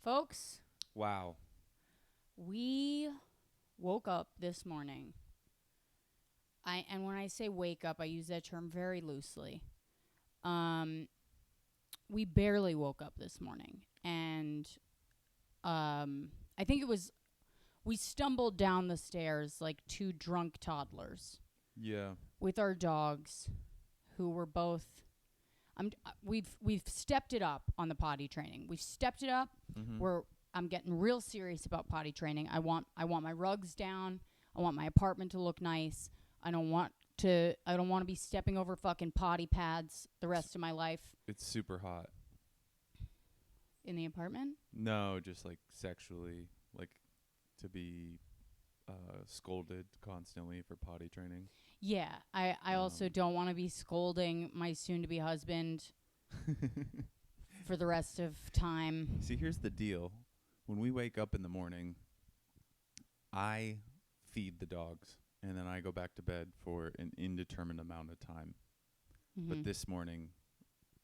Folks, Wow. we woke up this morning. And when I say wake up, I use that term very loosely. Um, we barely woke up this morning, and I think it was we stumbled down the stairs like two drunk toddlers Yeah. with our dogs, who were both. We've stepped it up on the potty training. We've stepped it up. Mm-hmm. I'm getting real serious about potty training. I want my rugs down. I want my apartment to look nice. I don't want to be stepping over fucking potty pads the rest of my life It's super hot. in the apartment. No, just like sexually, like to be scolded constantly for potty training. Yeah, I also don't want to be scolding my soon to be husband for the rest of time. See, here's the deal. When we wake up in the morning, I feed the dogs, and then I go back to bed for an indeterminate amount of time. But Mhm. this morning,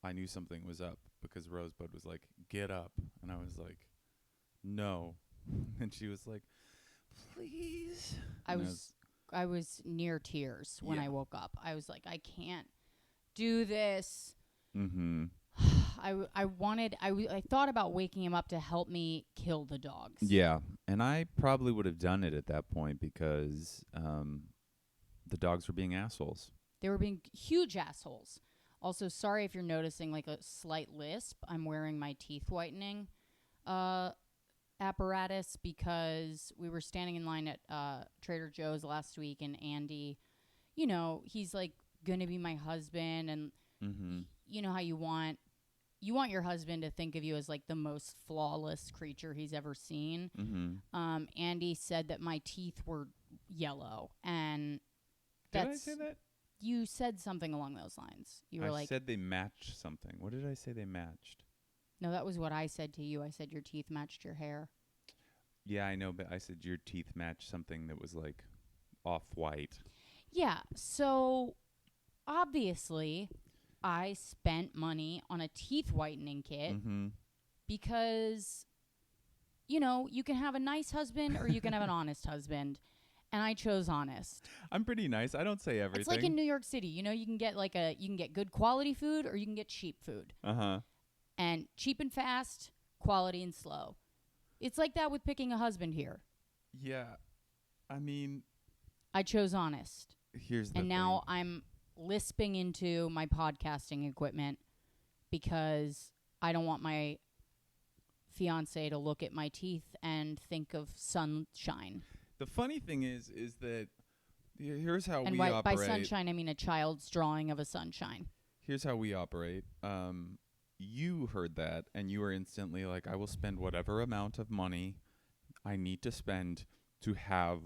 I knew something was up because Rosebud was like, "Get up," and I was like, "No," and she was like, "Please." I was near tears when Yeah. I woke up. I was like, I can't do this. Mm-hmm. I thought about waking him up to help me kill the dogs. Yeah, and I probably would have done it at that point because the dogs were being assholes. They were being huge assholes. Also, sorry if you're noticing like a slight lisp. I'm wearing my teeth whitening apparatus because we were standing in line at Trader Joe's last week, and Andy, he's like gonna be my husband, and Mm-hmm. you know how you want your husband to think of you as like the most flawless creature he's ever seen. Mm-hmm. Andy said that my teeth were yellow, and Did I that's say that? you said something along those lines. You were I like, said they matched something. What did I say they matched? no, that was what I said to you. I said your teeth matched your hair. Yeah, I know, but I said your teeth matched something that was like off-white. Yeah, so obviously I spent money on a teeth whitening kit Mm-hmm. because you can have a nice husband or you can have an honest husband, and I chose honest. I'm pretty nice. I don't say everything. It's like in New York City, you can get good quality food or you can get cheap food. Uh-huh. And cheap and fast, quality and slow. It's like that with picking a husband here. Yeah. I mean, I chose honest. here's the And now thing. I'm lisping into my podcasting equipment because I don't want my fiance to look at my teeth and think of sunshine. The funny thing is that here's how And we by operate. sunshine, I mean a child's drawing of a sunshine. Here's how we operate. You heard that, and you were instantly like, I will spend whatever amount of money I need to spend to have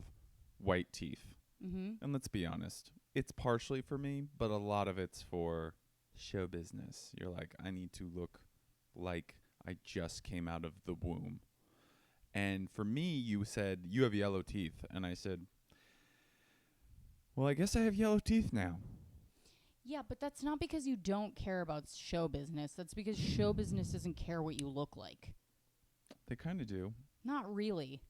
white teeth. Mm-hmm. And let's be honest, it's partially for me, but a lot of it's for show business. You're like, I need to look like I just came out of the womb. And for me, you said, you have yellow teeth. And I said, well, I guess I have yellow teeth now. Yeah, but that's not because you don't care about show business. That's because show business doesn't care what you look like. They kind of do. Not really.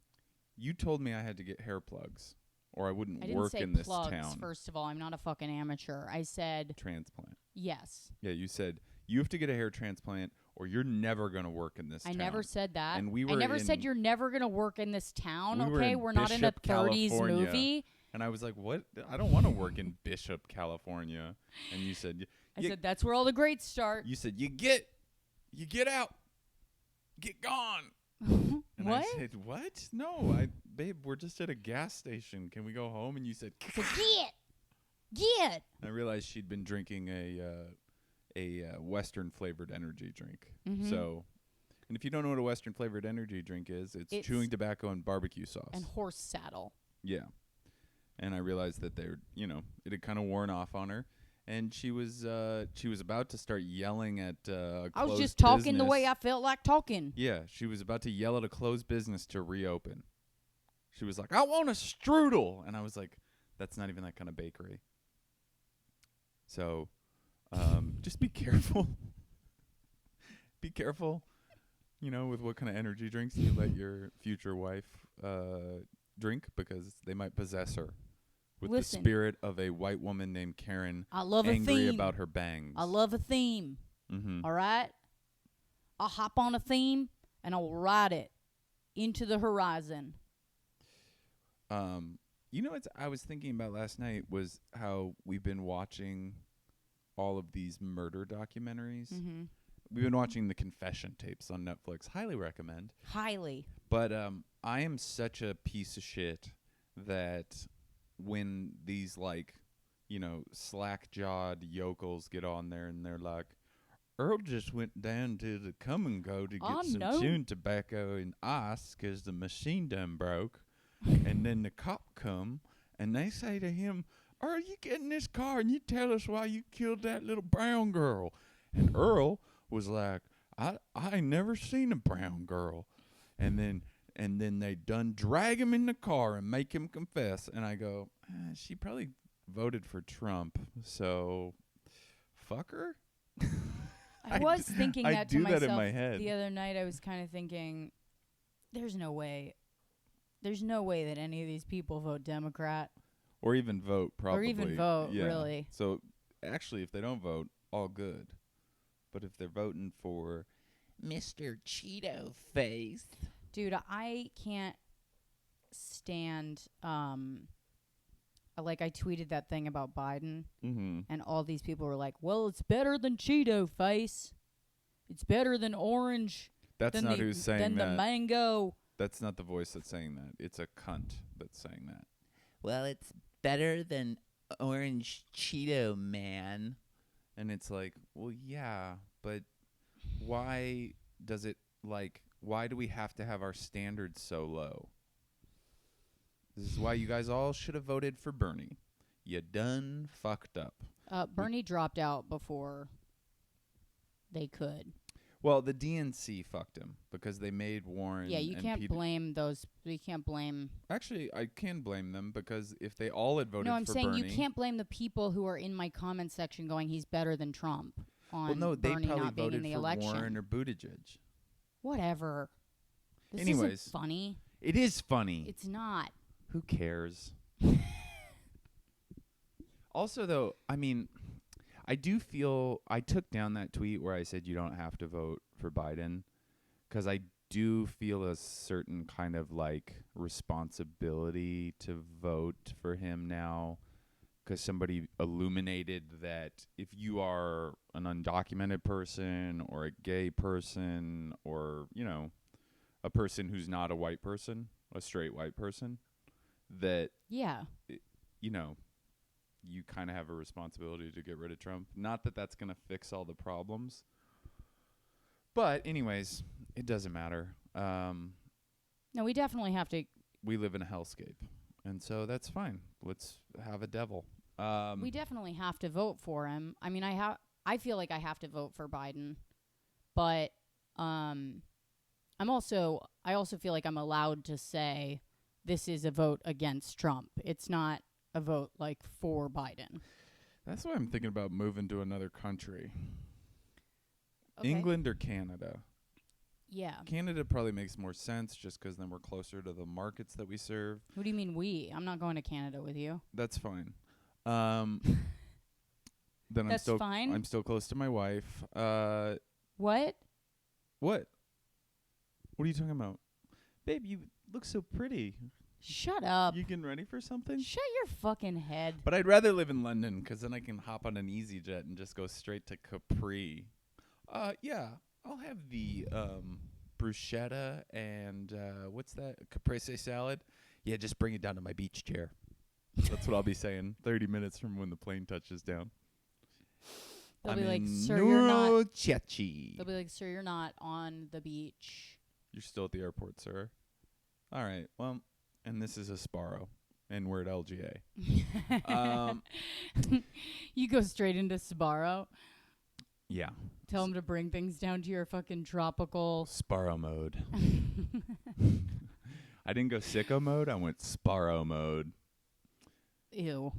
You told me I had to get hair plugs, or I wouldn't I didn't work say in this plugs, town. first of all. I'm not a fucking amateur. I said Transplant. yes. Yeah, you said you have to get a hair transplant, or you're never going to work in this town. I never said that. And we I were never in- said you're never going to work in this town, We were okay? in We're not in a Bishop, 30s California. movie. And I was like, what? I don't want to work in Bishop, California. And you said, I said that's where all the greats start. you said, you get out, get gone. And What? I said, what? No, babe, we're just at a gas station. Can we go home? And you said, I said get. I realized she'd been drinking a Western flavored energy drink. Mhm. So, and if you don't know what a Western flavored energy drink is, it's chewing tobacco and barbecue sauce. And horse saddle. Yeah. And I realized that it had kind of worn off on her. And she was about to start yelling at I was just closed talking the way business. I felt like talking. Yeah, she was about to yell at a closed business to reopen. She was like, I want a strudel. And I was like, that's not even that kind of bakery. So just be careful. Be careful with what kind of energy drinks you let your future wife drink, because they might possess her with Listen, the spirit of a white woman named Karen, I love a angry theme. about her bangs. I love a theme. Mm-hmm. All right? I'll hop on a theme and I'll ride it into the horizon. What I was thinking about last night was how we've been watching all of these murder documentaries. Mm-hmm. We've been watching the confession tapes on Netflix. Highly recommend. Highly. But I am such a piece of shit that when these slack-jawed yokels get on there and they're like, Earl just went down to the Come and Go to get some chewing tobacco and ice 'cause the machine done broke. And then the cop come and they say to him, Earl, you get in this car and you tell us why you killed that little brown girl. And Earl was like, I ain't never seen a brown girl. And then they done drag him in the car and make him confess. And I go, she probably voted for Trump, so fuck her. I was thinking that to myself that in my head the other night. I was kind of thinking, there's no way that any of these people vote Democrat. Or even vote, probably. Or even vote, yeah. really. So, actually, if they don't vote, all good. But if they're voting for Mr. Cheeto Face. Dude, I can't stand, I tweeted that thing about Biden, and all these people were like, well, it's better than Cheeto Face. It's better than orange. That's not who's saying than that. the mango. That's not the voice that's saying that. It's a cunt that's saying that. Well, it's better than orange Cheeto Man. And it's like, well, yeah, but why does it, why do we have to have our standards so low? This is why you guys all should have voted for Bernie. You done fucked up. Bernie dropped out before they could. Well, the DNC fucked him because they made Warren. Yeah, you can't blame those. You can't blame. Actually, I can blame them because if they all had voted for Bernie. No, I'm saying you can't blame the people who are in my comment section going, he's better than Trump. On Bernie not being in the election. Warren or Buttigieg. Whatever. This Anyways, isn't funny. It is funny. It's not. Who cares? Also, though, I mean, I do feel I took down that tweet where I said you don't have to vote for Biden because I do feel a certain kind of responsibility to vote for him now, because somebody illuminated that if you are an undocumented person or a gay person or, a person who's not a white person, a straight white person, that, you kind of have a responsibility to get rid of Trump. Not that that's going to fix all the problems. But anyways, it doesn't matter. No, we definitely have to. We live in a hellscape. And so that's fine. Let's have a devil. We definitely have to vote for him. I mean, I feel like I have to vote for Biden. But I also feel like I'm allowed to say this is a vote against Trump. It's not a vote for Biden. That's why I'm thinking about moving to another country. Okay. England or Canada? Yeah. Canada probably makes more sense just because then we're closer to the markets that we serve. What do you mean we? I'm not going to Canada with you. That's fine. Then That's fine? I'm still close to my wife. What? What? What are you talking about? Babe, you look so pretty. Shut up. You getting ready for something? Shut your fucking head. But I'd rather live in London because then I can hop on an EasyJet and just go straight to Capri. Yeah, I'll have the bruschetta and what's that? Caprese salad. Yeah, just bring it down to my beach chair. That's what I'll be saying 30 minutes from when the plane touches down. They'll I'm be like, in sir, you're not. Chachi. They'll be like, sir, you're not on the beach. You're still at the airport, sir. All right. Well, and this is a Sparrow, and we're at LGA. You go straight into Sbarro. Yeah. Tell them to bring things down to your fucking tropical. Sparrow mode. I didn't go sicko mode. I went Sparrow mode. Ew.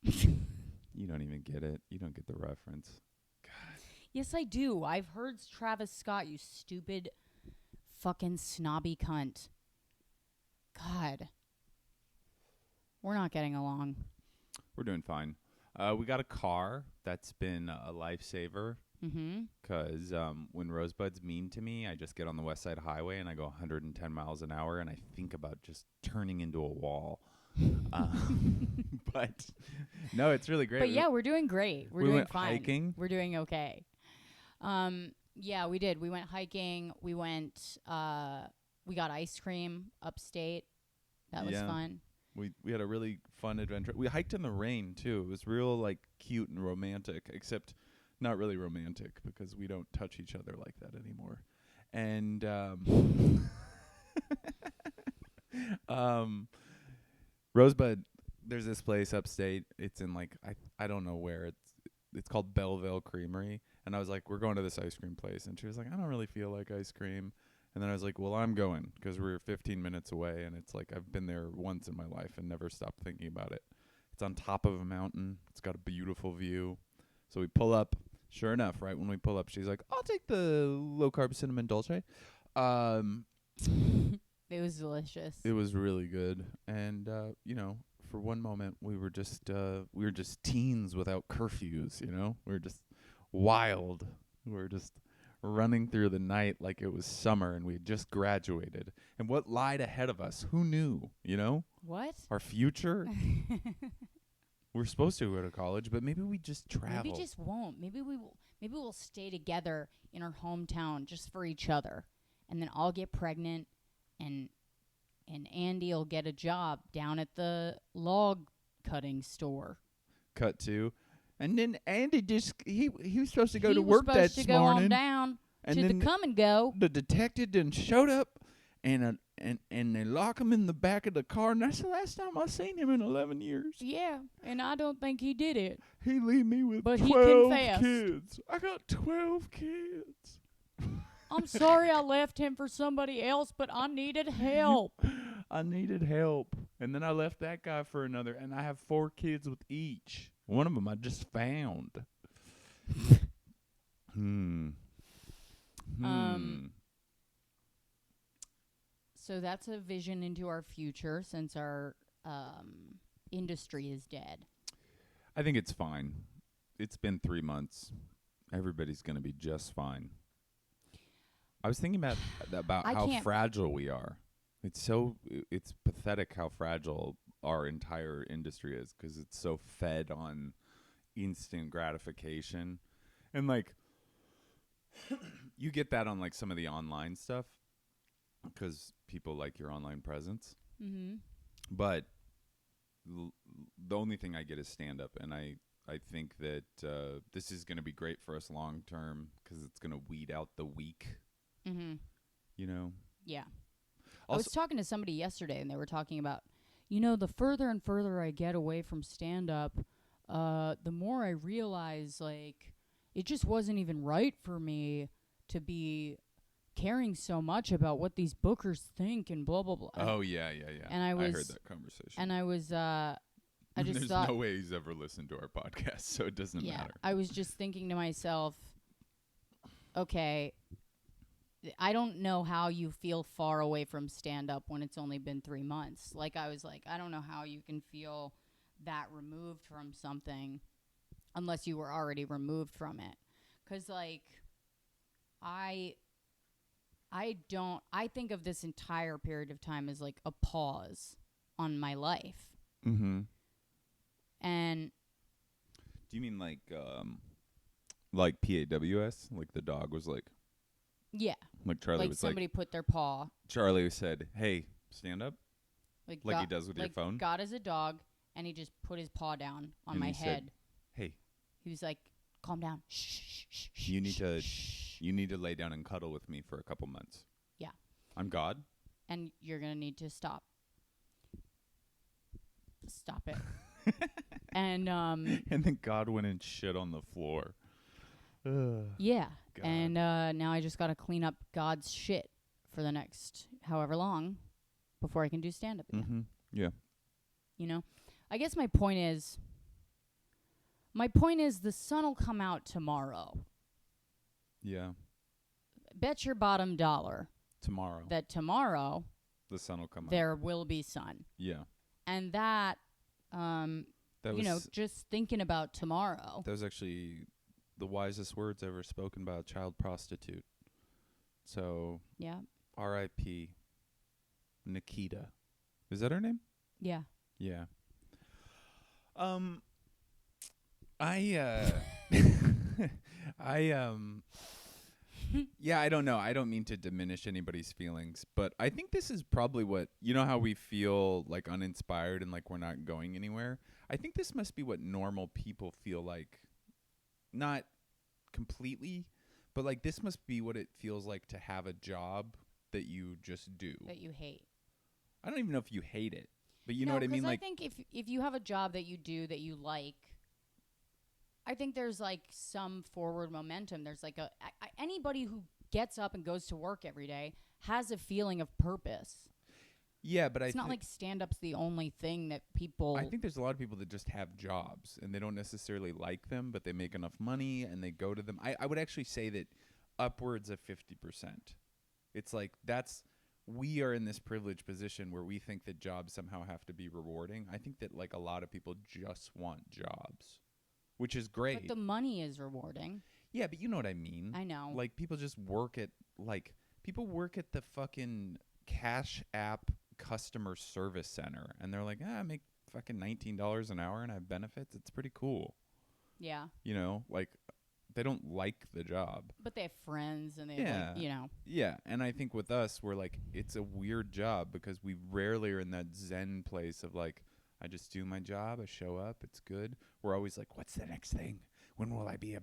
You don't even get it. You don't get the reference. God. Yes, I do. I've heard Travis Scott, you stupid Fucking snobby cunt. God. We're not getting along. We're doing fine. We got a car. That's been a lifesaver. Mm-hmm. Because when Rosebud's mean to me, I just get on the West Side Highway and I go 110 miles an hour and I think about just turning into a wall. But no, it's really great. But yeah, we're doing great. We're we doing went fine. hiking. We're doing okay. Yeah, we did. We went hiking. We went. We got ice cream upstate. That was Yeah. fun. We had a really fun adventure. We hiked in the rain too. It was real like cute and romantic, except not really romantic because we don't touch each other like that anymore. And Rosebud, there's this place upstate. It's in like I don't know where. It's called Belleville Creamery. And I was like, we're going to this ice cream place. And she was like, I don't really feel like ice cream. And then I was like, well, I'm going because we're 15 minutes away. And it's like I've been there once in my life and never stopped thinking about it. It's on top of a mountain. It's got a beautiful view. So we pull up. Sure enough, right when we pull up, she's like, I'll take the low-carb cinnamon dolce. It was delicious. It was really good. And, for one moment, we were just teens without curfews, We were just wild. We were just running through the night like it was summer and we had just graduated. And what lied ahead of us? Who knew, What? Our future? We're supposed to go to college, but maybe we just travel. Maybe just won't. Maybe we'll stay together in our hometown just for each other. And then I'll get pregnant and Andy'll get a job down at the log cutting store. Cut to. And then Andy he was supposed to go to He was work that supposed to go morning. on down and to then the come and go. The detective then showed up and they lock him in the back of the car, and that's the last time I seen him in 11 years. Yeah, and I don't think he did it. He leave me with But he 12 confessed. kids. I got 12 kids. I'm sorry I left him for somebody else, but I needed help. I needed help. And then I left that guy for another, and I have 4 kids with each. One of them I just found. So that's a vision into our future since our industry is dead. I think it's fine. It's been 3 months. Everybody's going to be just fine. I was thinking about how fragile we are. It's pathetic how fragile our entire industry is because it's so fed on instant gratification. And like you get that on like some of the online stuff because people like your online presence. Mm-hmm. But the only thing I get is stand-up, and I think that this is going to be great for us long term because it's going to weed out the weak. Mm-hmm. Yeah. Also, I was talking to somebody yesterday, and they were talking about, the further and further I get away from stand-up, the more I realize, like, it just wasn't even right for me to be caring so much about what these bookers think and blah, blah, blah. Oh, yeah. And I heard that conversation. And I was, I just There's thought... no way he's ever listened to our podcast, so it doesn't matter. I was just thinking to myself, okay, I don't know how you feel far away from stand-up when it's only been 3 months. Like, I was like, I don't know how you can feel that removed from something unless you were already removed from it. 'Cause, like, I think of this entire period of time as, like, a pause on my life. Mm-hmm. And... Do you mean like PAWS? Like the dog was like... Yeah. Like Charlie like was somebody put their paw. Charlie said, hey, stand up. Like he does with your phone? God is a dog, and he just put his paw down on and my he head. Said, hey. He was like, calm down. Shh. You need to lay down and cuddle with me for a couple months. Yeah. I'm God. And you're going to need to stop. Stop it. And then God went and shit on the floor. Yeah. God. And now I just got to clean up God's shit for the next however long before I can do stand-up again. Mm-hmm. Yeah. I guess my point is the sun will come out tomorrow. Yeah. Bet your bottom dollar. tomorrow that tomorrow the sun will come up. there will be sun. Yeah. And that, That you know, was just thinking about tomorrow. that was actually the wisest words ever spoken by a child prostitute. So Yeah. R.I.P. Nikita. Is that her name? Yeah. Yeah. I yeah, I don't know. I don't mean to diminish anybody's feelings, but I think this is probably what, you know how we feel like uninspired and like we're not going anywhere? I think this must be what normal people feel like. Not completely, but like this must be what it feels like to have a job that you just do. That you hate. I don't even know if you hate it, but you know what I mean? I Like, think if you have a job that you do that you like, I think there's like some forward momentum. There's like anybody who gets up and goes to work every day has a feeling of purpose. yeah, but It's not like stand-up's the only thing that people... I think there's a lot of people that just have jobs and they don't necessarily like them, but they make enough money and they go to them. I would actually say that upwards of 50%. It's like we are in this privileged position where we think that jobs somehow have to be rewarding. I think that like a lot of people just want jobs, which is great. But the money is rewarding. Yeah, but you know what I mean. I know. Like people just work at people work at the fucking Cash App customer service center and they're like, I make fucking $19 an hour and I have benefits. It's pretty cool. Yeah. You know, like they don't like the job. But they have friends and they Yeah. like, you know. Yeah, and I think with us we're like it's a weird job because we rarely are in that zen place of like I just do my job, I show up, it's good. We're always like, what's the next thing? When will I be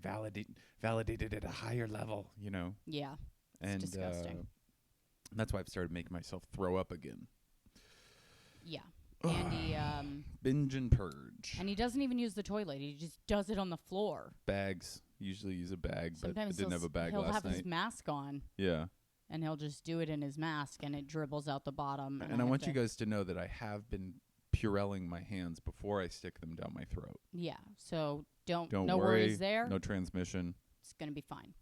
validated at a higher level, you know? Yeah. It's disgusting. That's why I've started making myself throw up again. Yeah. Andy, Binge and purge. and he doesn't even use the toilet. He just does it on the floor. Bags. Usually use a bag, but I Sometimes didn't have a bag he'll last have night. his mask on, Yeah. and he'll just do it in his mask, and it dribbles out the bottom. And I want you guys to know that I have been Purelling my hands before I stick them down my throat. Yeah, so don't Don't worries worry. there. No transmission. It's going to be fine.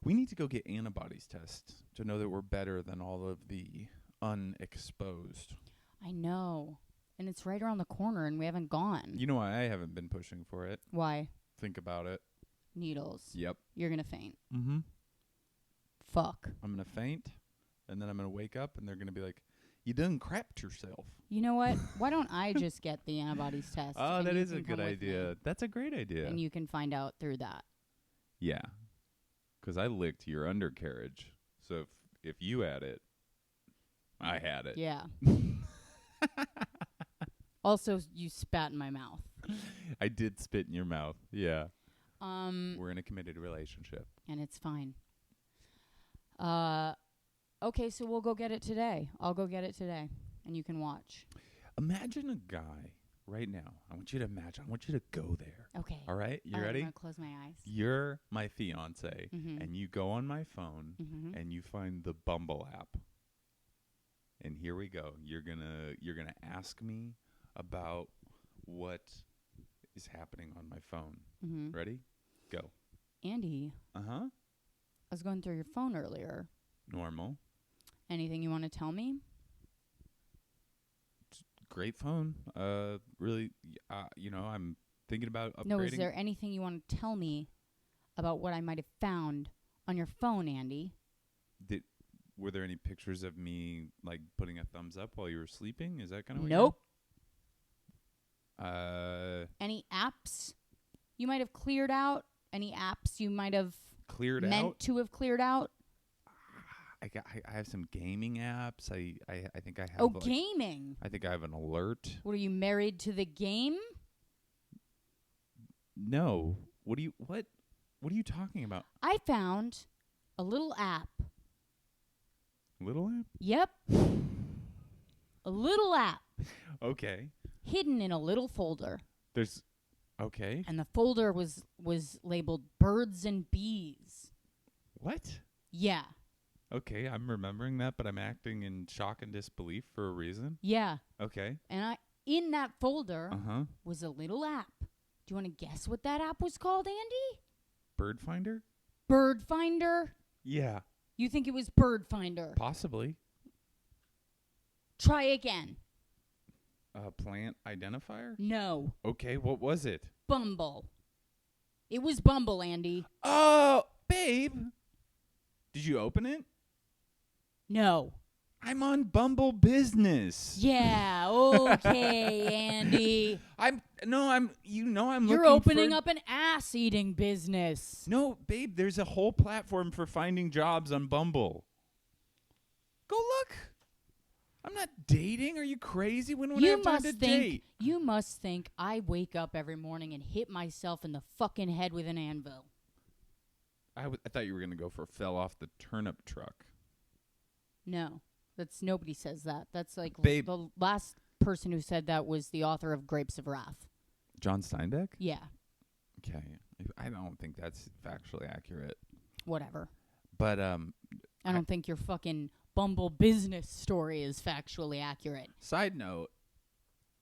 We need to go get antibodies tests to know that we're better than all of the unexposed. I know. And it's right around the corner, and we haven't gone. You know why I haven't been pushing for it? Why? Think about it. Needles. Yep. You're going to faint. Mm-hmm. Fuck. I'm going to faint, and then I'm going to wake up, and they're going to be like, you done crapped yourself. You know what? Why don't I just get the antibodies test? Oh, and that you is a can good come with idea. me, That's a great idea. and you can find out through that. Yeah. Because I licked your undercarriage. So if you had it, I had it. Yeah. Also, you spat in my mouth. I did spit in your mouth. Yeah. And We're in a committed relationship. it's fine. Okay, so we'll go get it today. I'll go get it today, and you can watch. Imagine a guy right now. I want you to imagine. I want you to go there. Okay. All right? You All right, ready? I'm gonna close my eyes. You're my fiance, Mhm. and you go on my phone, Mhm. and you find the Bumble app. And here we go. You're gonna ask me about what is happening on my phone. Mhm. Ready? Go. Andy, Uh-huh. I was going through your phone earlier. Normal. Anything you want to tell me? Great phone. Really, I'm thinking about upgrading. No, is there anything you want to tell me about what I might have found on your phone, Andy? Were there any pictures of me like putting a thumbs up while you were sleeping? Is that kind of Nope. what Any apps you might have cleared out? Any apps you might have cleared meant out? to have cleared out? I have some gaming apps. I think I have. Oh, like, gaming. I think I have an alert. What, are you married to the game? No. What are you talking about? I found a little app. Little app? Yep. A little app Okay. hidden in a little folder. There's okay. And the folder was labeled birds and bees. What? Yeah. Okay, I'm remembering that, but I'm acting in shock and disbelief for a reason. Yeah. Okay. And in that folder Uh-huh. was a little app. Do you want to guess what that app was called, Andy? Bird Finder? Bird Finder. Yeah. You think it was Bird Finder. Possibly. Try again. A plant identifier? No. Okay, what was it? Bumble. It was Bumble, Andy. Oh, babe. Did you open it? No. I'm on Bumble Business. Yeah, okay, Andy. I'm You're looking opening for- up an ass-eating business. No, babe, there's a whole platform for finding jobs on Bumble. Go look. I'm not dating. Are you crazy? When would I have time to date? You must think I wake up every morning and hit myself in the fucking head with an anvil. I thought you were going to go for fell off the turnip truck. No. Nobody says that. That's like Babe. the last person who said that was the author of Grapes of Wrath. John Steinbeck? Yeah. Okay. I don't think that's factually accurate. Whatever. But I don't think your fucking Bumble business story is factually accurate. side note,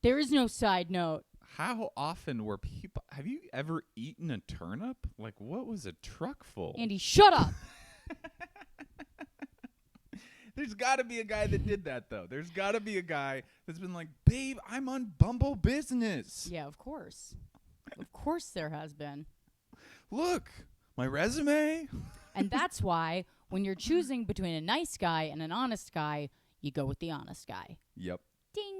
There is no side note. how often were people... Have you ever eaten a turnip? Like, what was a truck full? Andy, shut up. There's got to be a guy that did that, though. There's got to be a guy that's been like, babe, I'm on Bumble Business. Yeah, of course. Of course there has been. Look, my resume. And that's why when you're choosing between a nice guy and an honest guy, you go with the honest guy. Yep. Ding.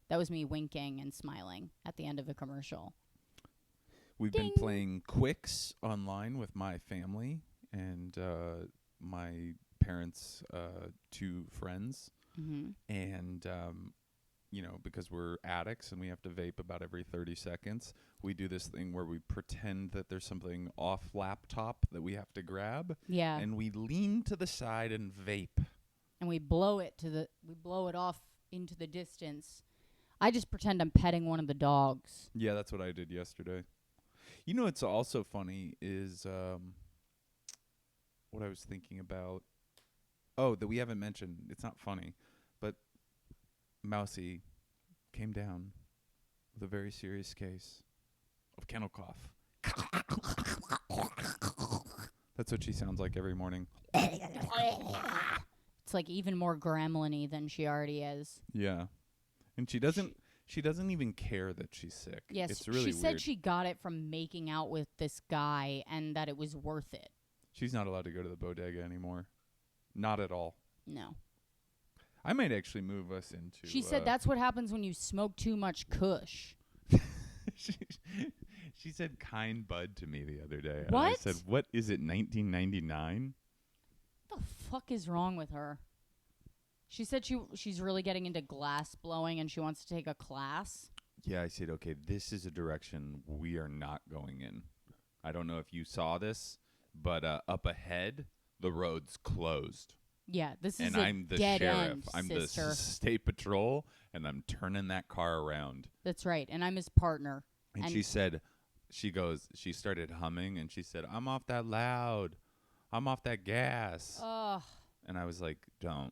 That was me winking and smiling at the end of a commercial. We've Ding. been playing Quicks online with my family and my parents' two friends. Mm-hmm. And, because we're addicts and we have to vape about every 30 seconds, we do this thing where we pretend that there's something off laptop that we have to grab. Yeah. And we lean to the side and vape. And we blow it off into the distance. I just pretend I'm petting one of the dogs. Yeah, that's what I did yesterday. You know what's also funny is what I was thinking about. Oh, that we haven't mentioned. It's not funny, but Mousy came down with a very serious case of kennel cough. That's what she sounds like every morning. It's like even more gremlin-y than she already is. Yeah. And she doesn't even care that she's sick. Yes, It's really she weird. said she got it from making out with this guy and that it was worth it. She's not allowed to go to the bodega anymore. Not at all. No. I might actually move us into... She said that's what happens when you smoke too much Kush. She said kind bud to me the other day. And What? I said, what is it, 1999? What the fuck is wrong with her? She said she's really getting into glass blowing and she wants to take a class. Yeah, I said, okay, this is a direction we are not going in. I don't know if you saw this, but up ahead, the road's closed. Yeah, this is And a I'm the dead sheriff. end, I'm sister. the state patrol, and I'm turning that car around. That's right, and I'm his partner. And she said, she started humming, and she said, I'm off that loud. I'm off that gas. Ugh, And I was like, don't.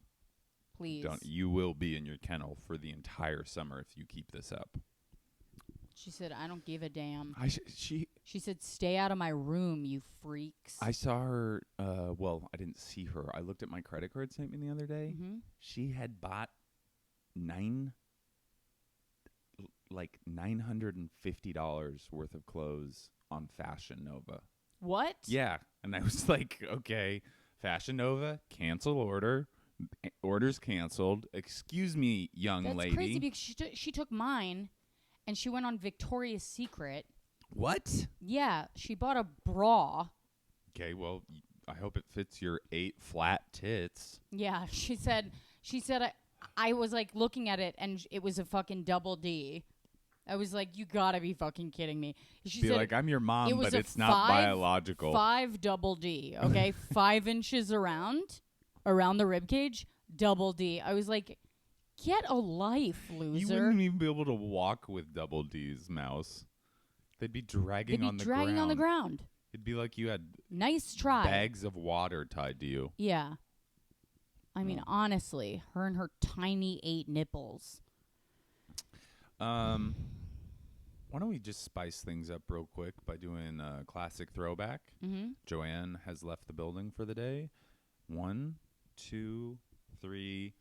please. You will be in your kennel for the entire summer if you keep this up. She said, I don't give a damn. She said, stay out of my room, you freaks. I saw her, well, I didn't see her. I looked at my credit card statement the other day. Mm-hmm. She had bought $950 worth of clothes on Fashion Nova. What? Yeah. And I was like, okay, Fashion Nova, cancel order. Order's canceled. Excuse me, young That's lady. crazy because she took mine and she went on Victoria's Secret. What? Yeah, she bought a bra. Okay, well, I hope it fits your 8 flat tits. Yeah, she said I was like looking at it and it was a fucking double D. I was like, you gotta be fucking kidding me. She Be said like, I'm your mom, it was but a it's not 5 biological. 5 double D, okay? 5 inches around the rib cage, double D. I was like, get a life, loser. You wouldn't even be able to walk with double D's, Mouse. They'd be dragging They'd on be the dragging ground. on the ground. It'd be like you had Nice try. bags of water tied to you. Yeah. I mean, honestly, her and her tiny 8 nipples. Why don't we just spice things up real quick by doing a classic throwback? Mm-hmm. Joanne has left the building for the day. 1, 2, 3.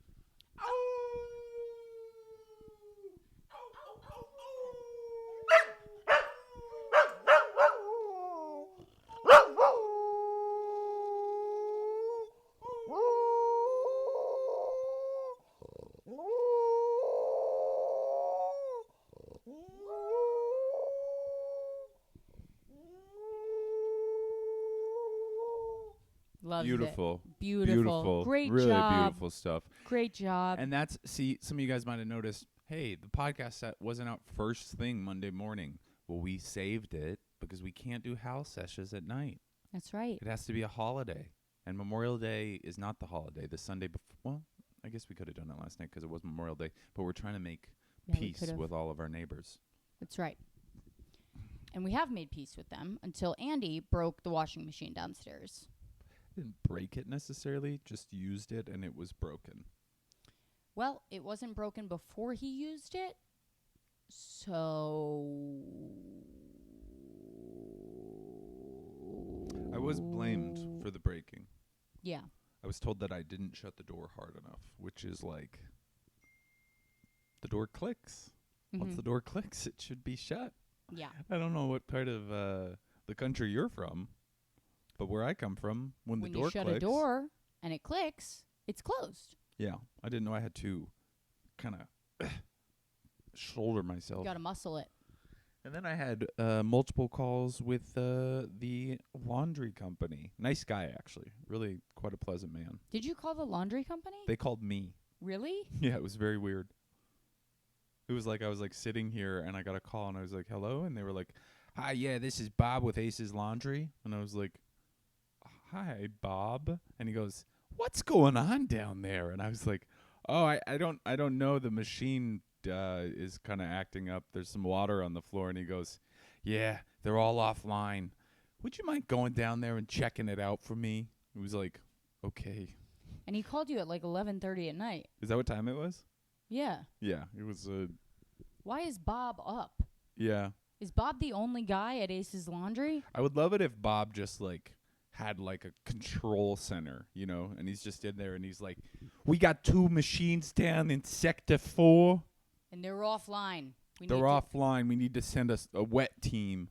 Loves Beautiful. it. Beautiful. Great really job. beautiful stuff. Great job. And that's, see, some of you guys might have noticed, hey, the podcast set wasn't out first thing Monday morning. Well, we saved it because we can't do house sessions at night. That's right. It has to be a holiday. And Memorial Day is not the holiday. The Sunday before, well, I guess we could have done it last night because it was Memorial Day. But we're trying to make Yeah, we peace could've. with all of our neighbors. That's right. And we have made peace with them until Andy broke the washing machine downstairs. Didn't break it necessarily, just used it and it was broken. Well, it wasn't broken before he used it, so I was blamed for the breaking. yeah. I was told that I didn't shut the door hard enough, which is like the door clicks. Once Mhm. the door clicks, it should be shut. Yeah. I don't know what part of the country you're from, but where I come from, when the door you shut clicks, a door and it clicks, it's closed. yeah, I didn't know I had to kind of shoulder myself. You got to muscle it. And then I had multiple calls with the laundry company. Nice guy, actually. Really quite a pleasant man. Did you call the laundry company? They called me. Really? Yeah, it was very weird. It was like I was like sitting here and I got a call and I was like, hello? And they were like, hi, yeah, this is Bob with Aces Laundry. And I was like, hi, Bob. And he goes, what's going on down there? And I was like, oh, I don't know. The machine is kind of acting up. There's some water on the floor. And he goes, yeah, they're all offline. Would you mind going down there and checking it out for me? It was like, okay. And he called you at like 11:30 at night. Is that what time it was? Yeah. Yeah, it was. Why is Bob up? Yeah. Is Bob the only guy at Ace's Laundry? I would love it if Bob just like had like a control center, you know, and he's just in there and he's like, we got 2 machines down in sector 4. And they're offline. They're offline. We need to send us a wet team.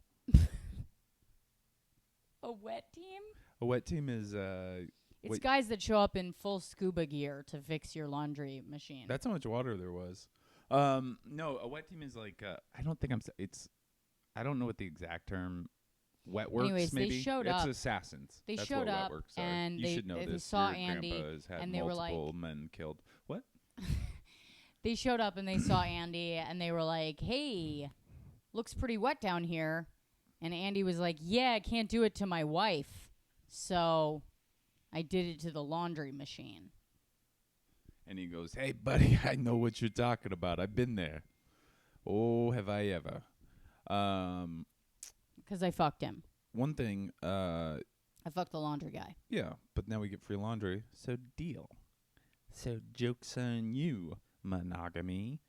A wet team? A wet team is It's wait. guys that show up in full scuba gear to fix your laundry machine. That's how much water there was. No, a wet team is like I don't think I don't know what the exact term. Wet works, Anyways, they maybe. showed it's up. assassins. They That's showed what up wet works are. and you they- should know they this. saw Your Andy grandpa has had and they were multiple like- men killed. What? They showed up and they saw Andy and they were like, hey, looks pretty wet down here. And Andy was like, yeah, I can't do it to my wife. So I did it to the laundry machine. And he goes, hey, buddy, I know what you're talking about. I've been there. Oh, have I ever. Because I fucked him. One thing, I fucked the laundry guy. yeah, but now we get free laundry, so deal. So joke's on you, monogamy.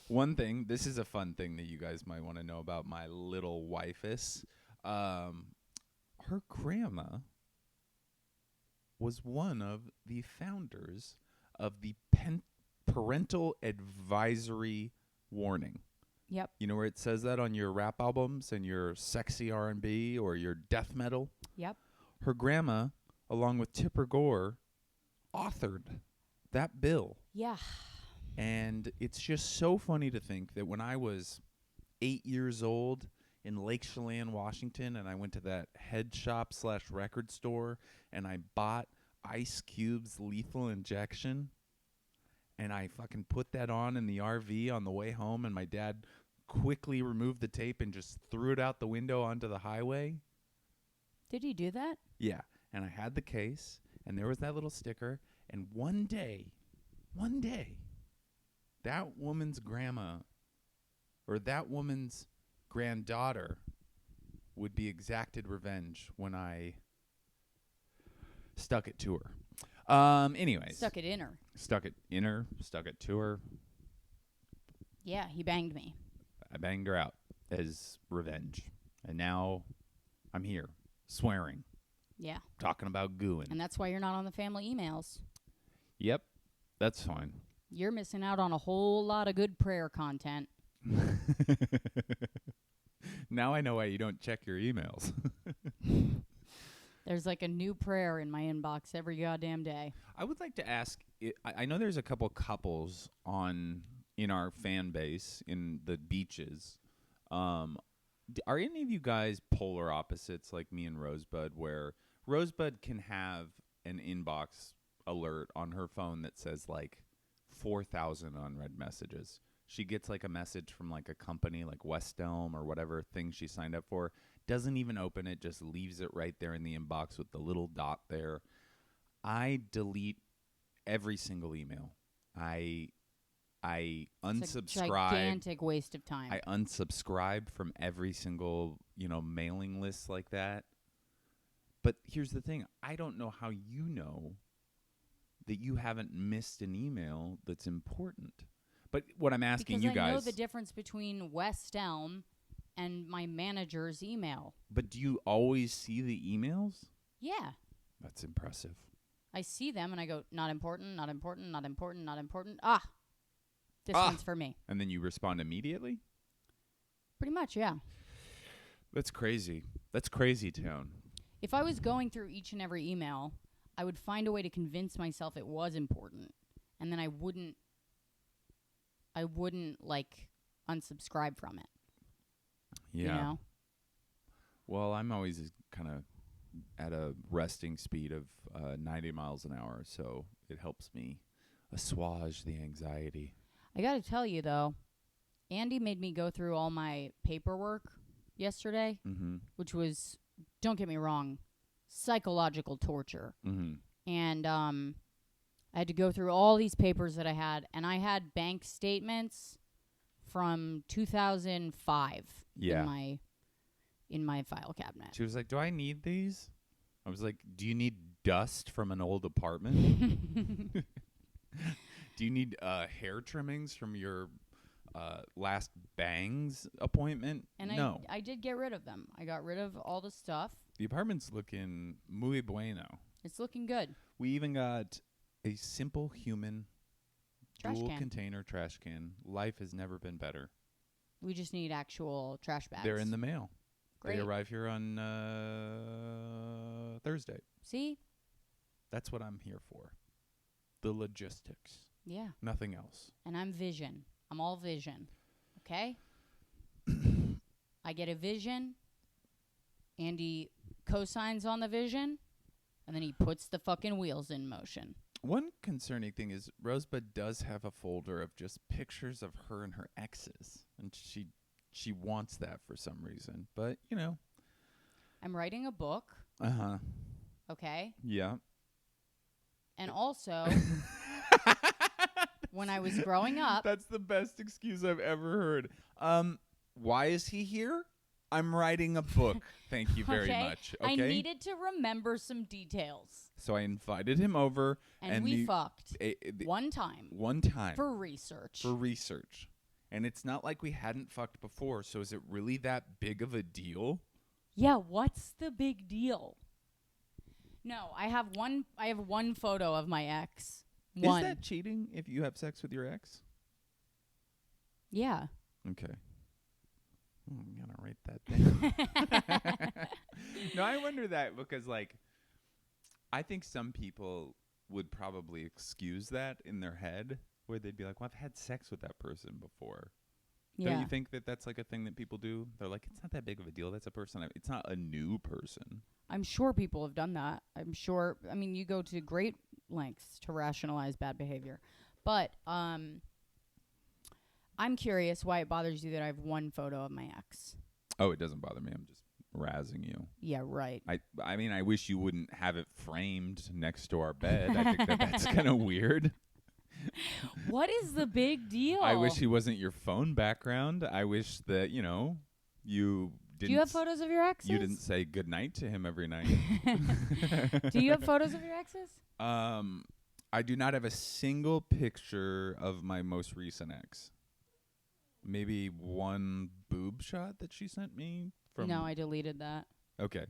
One thing, this is a fun thing that you guys might want to know about my little wifeess. Her grandma was one of the founders of the parental advisory warning. Yep. You know where it says that on your rap albums and your sexy R&B or your death metal? Yep. Her grandma, along with Tipper Gore, authored that bill. Yeah. And it's just so funny to think that when I was 8 years old in Lake Chelan, Washington, and I went to that head shop / record store and I bought Ice Cube's Lethal Injection, and I fucking put that on in the RV on the way home, and my dad quickly removed the tape and just threw it out the window onto the highway. Did he do that? Yeah, and I had the case, and there was that little sticker, and one day, that woman's grandma, or that woman's granddaughter, would be exacted revenge when I stuck it to her. Anyways. Stuck it in her. Stuck it in her, stuck it to her. Yeah, he banged me. I banged her out as revenge. And now I'm here swearing, Yeah. talking about gooing. And that's why you're not on the family emails. Yep, that's fine. You're missing out on a whole lot of good prayer content. Now I know why you don't check your emails. There's like a new prayer in my inbox every goddamn day. I would like to ask, I know there's a couple couples in our fan base in the beaches. Are any of you guys polar opposites like me and Rosebud, where Rosebud can have an inbox alert on her phone that says like 4,000 unread messages? She gets like a message from like a company like West Elm or whatever thing she signed up for, doesn't even open it, just leaves it right there in the inbox with the little dot there. I delete every single email. I It's a unsubscribe. gigantic waste of time. I unsubscribe from every single, mailing list like that. But here's the thing. I don't know how you know that you haven't missed an email that's important. But what I'm asking because you I guys. know the difference between West Elm and my manager's email. But do you always see the emails? Yeah. That's impressive. I see them and I go, not important, not important, not important, not important. This Ah. one's for me. And then you respond immediately? Pretty much, yeah. That's crazy. That's crazy town. If I was going through each and every email, I would find a way to convince myself it was important. And then I wouldn't like unsubscribe from it. Yeah. You know? Well, I'm always kind of at a resting speed of 90 miles an hour, so it helps me assuage the anxiety. I got to tell you, though, Andy made me go through all my paperwork yesterday, Mm-hmm. which was, don't get me wrong, psychological torture. Mm-hmm. And I had to go through all these papers that I had, and I had bank statements from 2005 Yeah. in my file cabinet. She was like, "Do I need these?" I was like, "Do you need dust from an old apartment? Do you need hair trimmings from your last bangs appointment?" And no. I did get rid of them. I got rid of all the stuff. The apartment's looking muy bueno. It's looking good. We even got a simple human Trash dual can. container trash can. Life has never been better. We just need actual trash bags. They're in the mail. Great. They arrive here on Thursday. See? That's what I'm here for. The logistics. Yeah. Nothing else. And I'm vision. I'm all vision. Okay? I get a vision. Andy co-signs on the vision. And then he puts the fucking wheels in motion. One concerning thing is Rosebud does have a folder of just pictures of her and her exes. And she wants that for some reason. But, I'm writing a book. Uh-huh. Okay? Yeah. And also, when I was growing up, That's the best excuse I've ever heard. Why is he here? I'm writing a book. Thank you very okay, much. Okay. I needed to remember some details. So I invited him over, And we the- fucked the- one time one time for research. for research. And it's not like we hadn't fucked before, so is it really that big of a deal? Yeah, what's the big deal? No, I have one photo of my ex. One. Is that cheating if you have sex with your ex? Yeah. Okay. I'm going to write that down. No, I wonder that because, I think some people would probably excuse that in their head where they'd be like, well, I've had sex with that person before. Yeah. Don't you think that that's like a thing that people do? They're like, it's not that big of a deal. That's a person. It's not a new person. I'm sure people have done that. I'm sure. I mean, you go to great lengths to rationalize bad behavior. But I'm curious why it bothers you that I have one photo of my ex. Oh, it doesn't bother me. I'm just razzing you. Yeah, right. I mean, I wish you wouldn't have it framed next to our bed. I think that's kind of weird. What is the big deal? I wish he wasn't your phone background. I wish that, you didn't. Do you have photos of your exes? You didn't say goodnight to him every night. Do you have photos of your exes? I do not have a single picture of my most recent ex. Maybe one boob shot that she sent me No, I deleted that. Okay.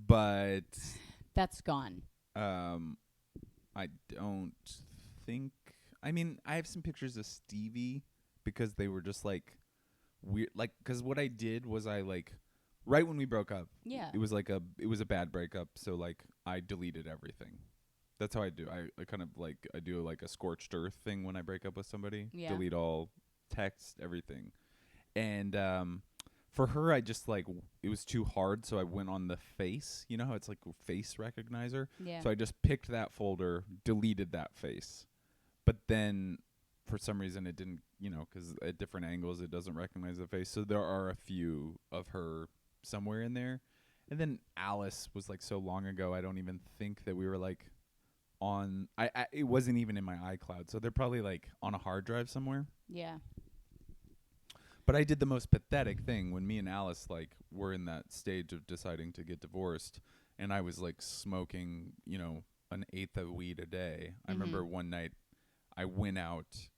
But That's gone. I don't think. I mean, I have some pictures of Stevie because they were just like weird. Like, because what I did was I like right when we broke up. Yeah. It was a bad breakup. So like I deleted everything. That's how I do. I kind of like I do like a scorched earth thing when I break up with somebody. Yeah. Delete all text, everything. And for her, I just like it was too hard, so I went on the face. You know how it's like a face recognizer. Yeah. So I just picked that folder, deleted that face. But then for some reason it didn't, because at different angles it doesn't recognize the face. So there are a few of her somewhere in there. And then Alice was like so long ago, I don't even think that we were like on it wasn't even in my iCloud. So they're probably like on a hard drive somewhere. Yeah. But I did the most pathetic thing when me and Alice like were in that stage of deciding to get divorced, and I was like smoking, an eighth of weed a day. I remember one night I went out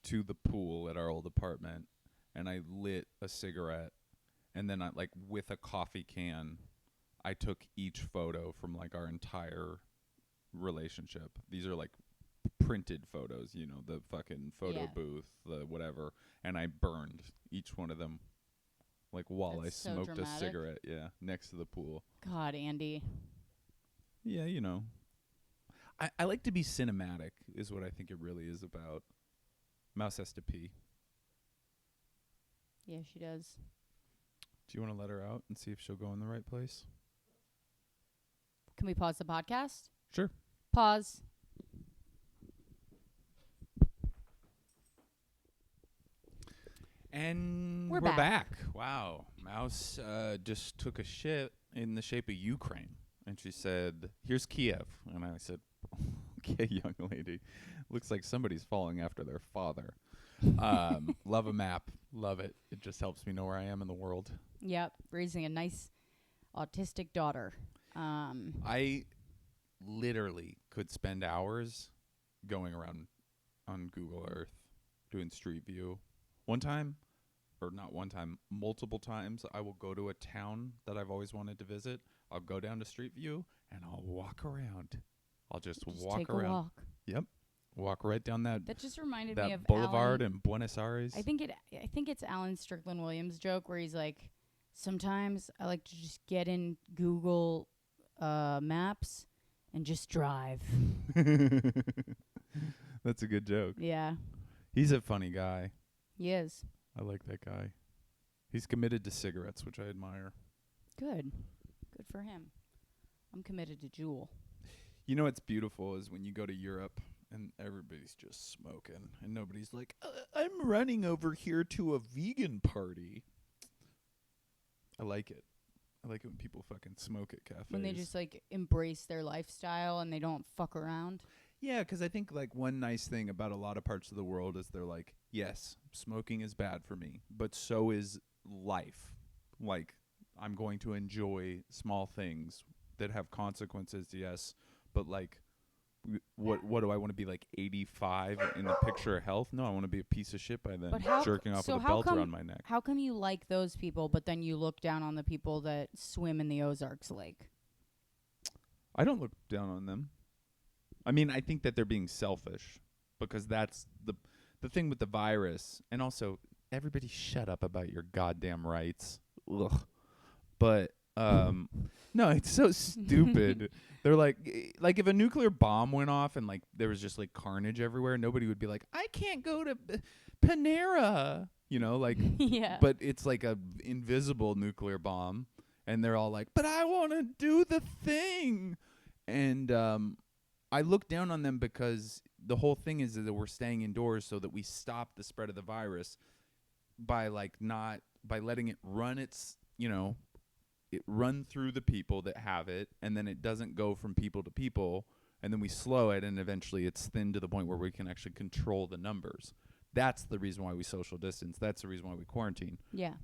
to the pool at our old apartment and I lit a cigarette, and then I like with a coffee can I took each photo from like our entire relationship. These are like printed photos, the fucking photo booth, the whatever, and I burned each one of them like while That's I so smoked a dramatic. cigarette, next to the pool. God, Andy. Yeah, I like to be cinematic is what I think it really is about. Mouse has to pee. Yeah, she does. Do you want to let her out and see if she'll go in the right place? Can we pause the podcast? Sure. Pause. And We're back. Wow. Mouse just took a shit in the shape of Ukraine. And she said, "Here's Kiev." And I said, "Okay, young lady. Looks like somebody's following after their father." Love a map. Love it. It just helps me know where I am in the world. Yep. Raising a nice autistic daughter. I literally could spend hours going around on Google Earth doing Street View. Multiple times, I will go to a town that I've always wanted to visit. I'll go down to Street View and I'll walk around. I'll just walk take around. A walk. Yep. Walk right down that just reminded me of boulevard Alan. in Buenos Aires. I think it's Alan Strickland Williams' joke where he's like, sometimes I like to just get in Google Maps and just drive. That's a good joke. Yeah, He's a funny guy. he is. I like that guy. He's committed to cigarettes, which I admire. Good for him. I'm committed to Juul. You know what's beautiful is when you go to Europe and everybody's just smoking and nobody's like, I'm running over here to a vegan party. I like it. I like it when people fucking smoke at cafes. When they just like embrace their lifestyle and they don't fuck around. Yeah, 'cause I think like one nice thing about a lot of parts of the world is they're like, yes, smoking is bad for me, but so is life. Like, I'm going to enjoy small things that have consequences, yes, but like, what do I want to be like 85 in the picture of health? No, I want to be a piece of shit by then, But how jerking off so with a how belt come- around my neck. How come you like those people, but then you look down on the people that swim in the Ozarks Lake? I don't look down on them. I mean, I think that they're being selfish because that's the thing with the virus. And also, everybody shut up about your goddamn rights. Ugh. But no, it's so stupid. They're like if a nuclear bomb went off and like there was just like carnage everywhere, nobody would be like, I can't go to Panera, like. Yeah. But it's like a invisible nuclear bomb, and they're all like, but I want to do the thing. And I look down on them because the whole thing is that we're staying indoors so that we stop the spread of the virus by letting it run it run through the people that have it, and then it doesn't go from people to people, and then we slow it, and eventually it's thinned to the point where we can actually control the numbers. That's the reason why we social distance. That's the reason why we quarantine. Yeah.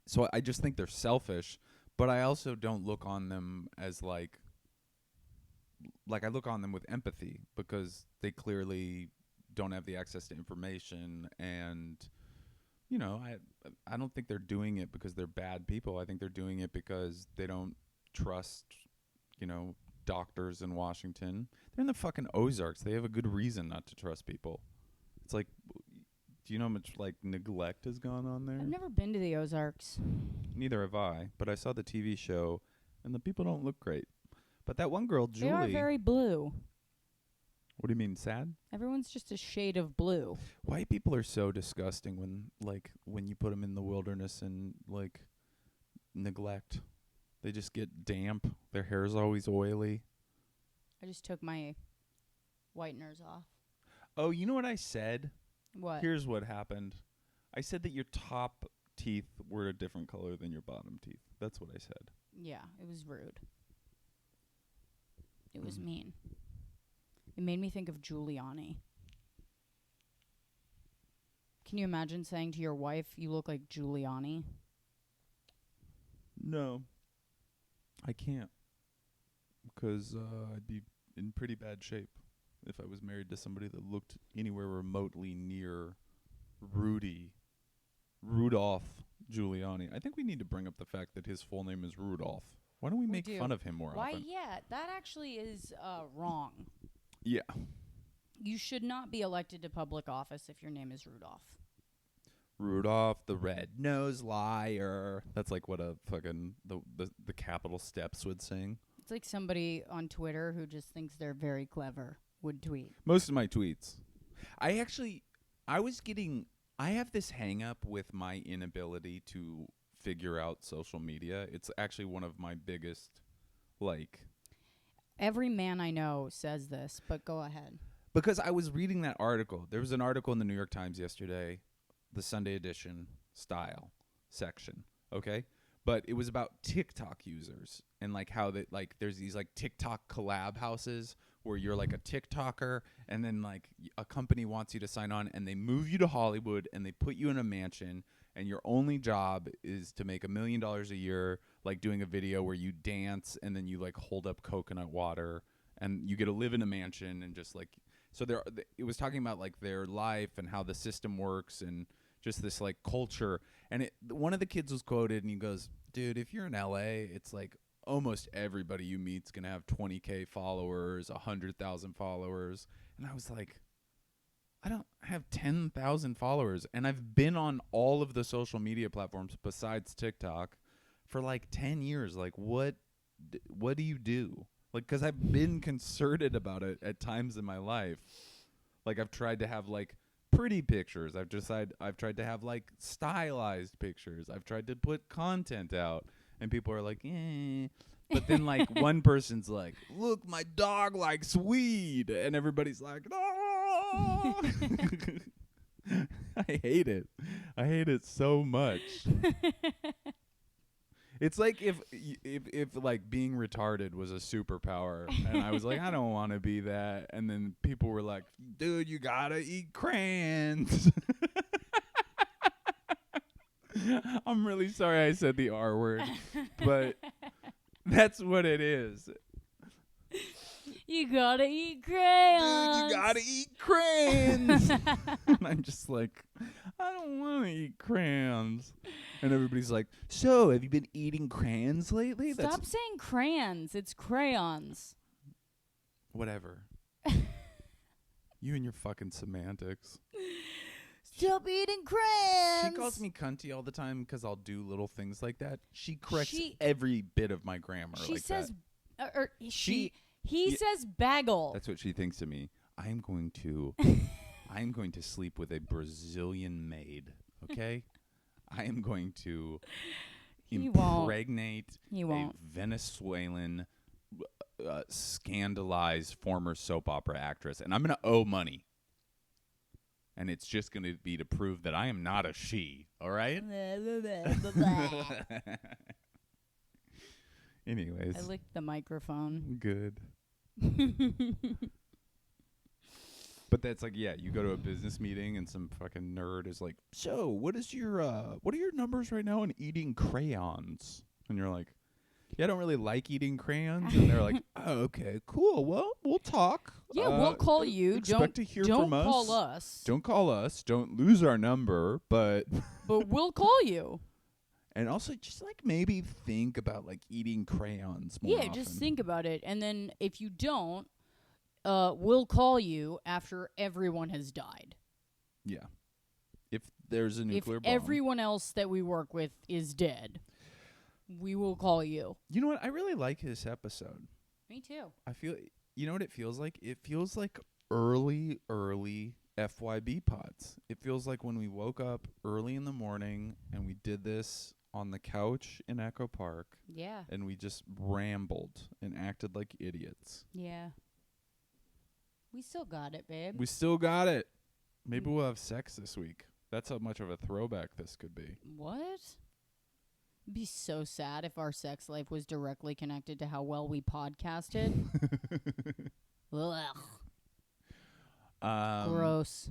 So I just think they're selfish, but I also don't look on them as like I look on them with empathy because they clearly don't have the access to information, and I don't think they're doing it because they're bad people. I think they're doing it because they don't trust, doctors in Washington. They're in the fucking Ozarks. They have a good reason not to trust people. It's like, do you know how much like neglect has gone on there? I've never been to the Ozarks. Neither have I, but I saw the TV show, and the people don't look great. But that one girl, Julie. They are very blue. What do you mean, sad? Everyone's just a shade of blue. White people are so disgusting when you put them in the wilderness and neglect. They just get damp. Their hair's always oily. I just took my whiteners off. Oh, you know what I said? What? Here's what happened. I said that your top teeth were a different color than your bottom teeth. That's what I said. Yeah, it was rude. It was mean. It made me think of Giuliani. Can you imagine saying to your wife, you look like Giuliani? No. I can't. Because I'd be in pretty bad shape if I was married to somebody that looked anywhere remotely near Rudolph Giuliani. I think we need to bring up the fact that his full name is Rudolph. Why don't we make fun of him more Why? often? Yeah, that actually is wrong. Yeah. You should not be elected to public office if your name is Rudolph. Rudolph the Red-Nosed Liar. That's like what a fucking the Capitol Steps would sing. It's like somebody on Twitter who just thinks they're very clever would tweet. Most of my tweets. I have this hang up with my inability to figure out social media. It's actually one of my biggest, Every man I know says this, but go ahead. because I was reading that article. There was an article in the New York Times yesterday, the Sunday edition style section, okay? But it was about TikTok users and how they there's these TikTok collab houses where you're a TikToker and then a company wants you to sign on and they move you to Hollywood and they put you in a mansion and your only job is to make $1 million a year doing a video where you dance and then you hold up coconut water and you get to live in a mansion and just so it was talking about their life and how the system works and just this culture. And one of the kids was quoted and he goes, dude, if you're in LA, it's almost everybody you meet's gonna have 20K followers, 100,000 followers. And I was like, I don't have 10,000 followers, and I've been on all of the social media platforms besides TikTok for 10 years. What do you do? Because I've been concerted about it at times in my life. I've tried to have pretty pictures. I've tried to have stylized pictures. I've tried to put content out. And people are like, eh. But then one person's like, look, my dog likes weed. And everybody's like, no. I hate it. I hate it so much. It's like if being retarded was a superpower. And I was like, I don't want to be that. And then people were like, dude, you got to eat crayons. I'm really sorry I said the R word, but that's what it is. You gotta eat crayons. Dude, you gotta eat crayons. And I'm just like, I don't want to eat crayons. And everybody's like, so have you been eating crayons lately? Stop saying crayons. It's crayons. Whatever. You and your fucking semantics. Stop eating crayons. She calls me cunty all the time because I'll do little things like that. She corrects every bit of my grammar. She says, that. He says bagel. That's what she thinks of me. I am going to sleep with a Brazilian maid. Okay, I am going to impregnate a Venezuelan scandalized former soap opera actress, and I'm going to owe money. And it's just going to be to prove that I am not a she. All right? Anyways. I licked the microphone. Good. But that's you go to a business meeting and some fucking nerd is like, so what are your numbers right now in eating crayons? And you're like, yeah, I don't really like eating crayons. And they're like, oh, okay, cool. Well, we'll talk. Yeah, we'll call you. Expect to hear Don't from us. call us. Don't call us. Don't lose our number. But But we'll call you. and also just like maybe think about like eating crayons more Yeah, often. just think about it. And then if you don't, we'll call you after everyone has died. Yeah. If there's a If nuclear bomb. everyone else that we work with is dead, we will call you. You know what? I really like this episode. Me too. I feel, you know what it feels like? It feels like early FYB pods. It feels like when we woke up early in the morning and we did this on the couch in Echo Park Yeah. and we just rambled and acted like idiots. Yeah. We still got it, babe. We still got it. Maybe we'll have sex this week. That's how much of a throwback this could be. What? It'd be so sad if our sex life was directly connected to how well we podcasted. Ugh. Gross.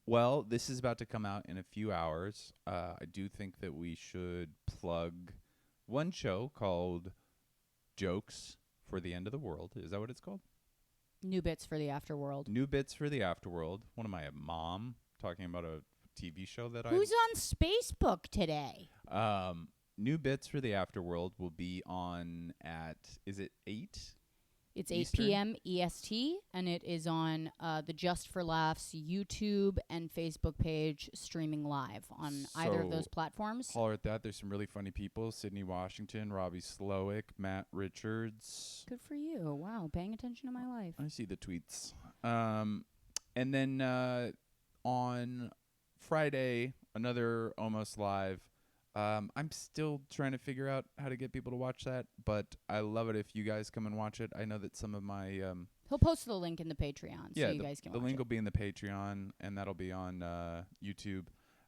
Well, this is about to come out in a few hours. I do think that we should plug one show called Jokes for the End of the World. Is that what it's called? New bits for the afterworld. New Bits for the Afterworld. One of my mom talking about a TV show that Who's on Spacebook today? New Bits for the Afterworld will be on at, is it 8? It's Eastern? 8 p.m. EST, and it is on the Just for Laughs YouTube and Facebook page, streaming live on either of So, those platforms. Holler at that. There's some really funny people. Sydney Washington, Robbie Slowick, Matt Richards. Good for you. Wow, paying attention to my life. I see the tweets. And then on Friday, another Almost Live. I'm still trying to figure out how to get people to watch that, but I love it if you guys come and watch it. I know that some of my He'll post the link in the Patreon so you guys can the watch link it. will be in the Patreon, and that'll be on YouTube.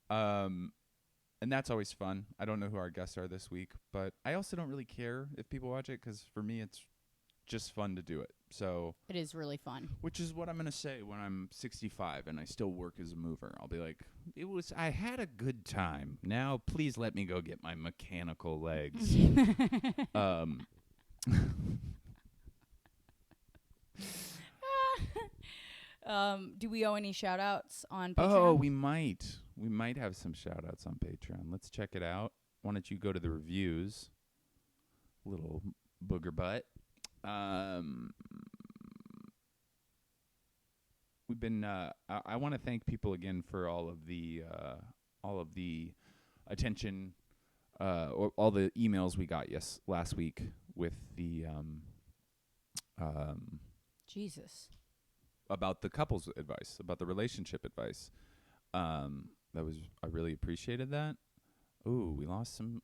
And that's always fun. I don't know who our guests are this week, but I also don't really care if people watch it because for me it's just fun to do it. So It is really fun. which is what I'm going to say when I'm 65 and I still work as a mover. I'll be like, I had a good time. Now please let me go get my mechanical legs. Do we owe any shout outs on Patreon? Oh, we might. We might have some shout outs on Patreon. Let's check it out. Why don't you go to the reviews? Little booger butt. We've been I want to thank people again for all of the attention or all the emails we got last week with the Jesus. about the couples advice, about the relationship advice. I really appreciated that. Ooh, we lost some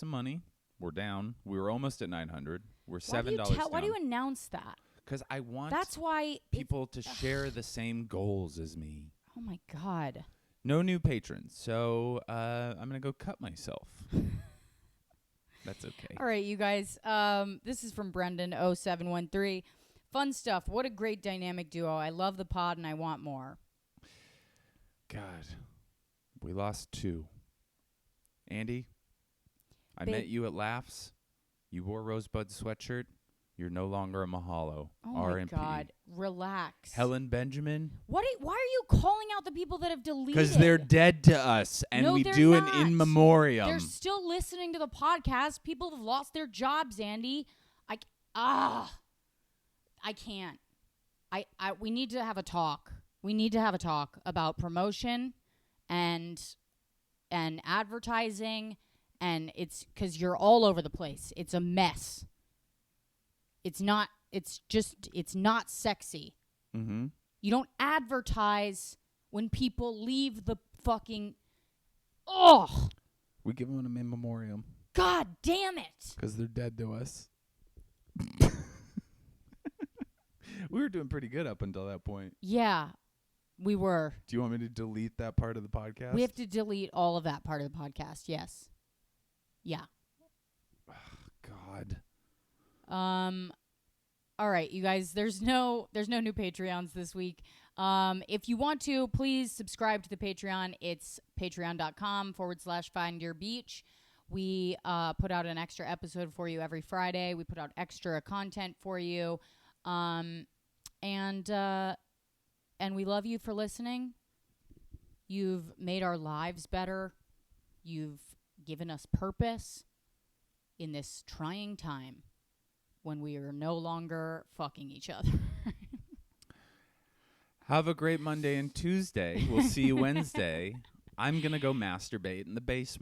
money. We're down. We were almost at 900. We're $7 down. Why do you announce that? Because I want That's why people to share the same goals as me. Oh my God. No new patrons, so I'm gonna go cut myself. That's okay. All right, you guys. This is from Brendan0713. Fun stuff. What a great dynamic duo. I love the pod and I want more. God, we lost 2. Andy, I Babe. met you at Laughs. You wore Rosebud's sweatshirt. You're no longer a Mahalo. Oh RMP. my God. Relax. Helen Benjamin. Why are you calling out the people that have deleted? Because they're dead to us, and No, we they're do an not. in memoriam. They're still listening to the podcast. People have lost their jobs, Andy. I can't. We need to have a talk. We need to have a talk about promotion and advertising, and it's because you're all over the place. It's a mess. It's not sexy. Mm-hmm. You don't advertise when people leave the fucking. Oh, We give them an in memoriam God damn it. because they're dead to us. We were doing pretty good up until that point. Yeah, we were. Do you want me to delete that part of the podcast? We have to delete all of that part of the podcast. Yes. Yeah. God. All right, you guys, there's no new Patreons this week. If you want to, please subscribe to the Patreon. It's patreon.com/findyourbeach. We put out an extra episode for you every Friday. We put out extra content for you. And we love you for listening. You've made our lives better. You've given us purpose in this trying time when we are no longer fucking each other. Have a great Monday and Tuesday. We'll see you Wednesday. I'm going to go masturbate in the basement.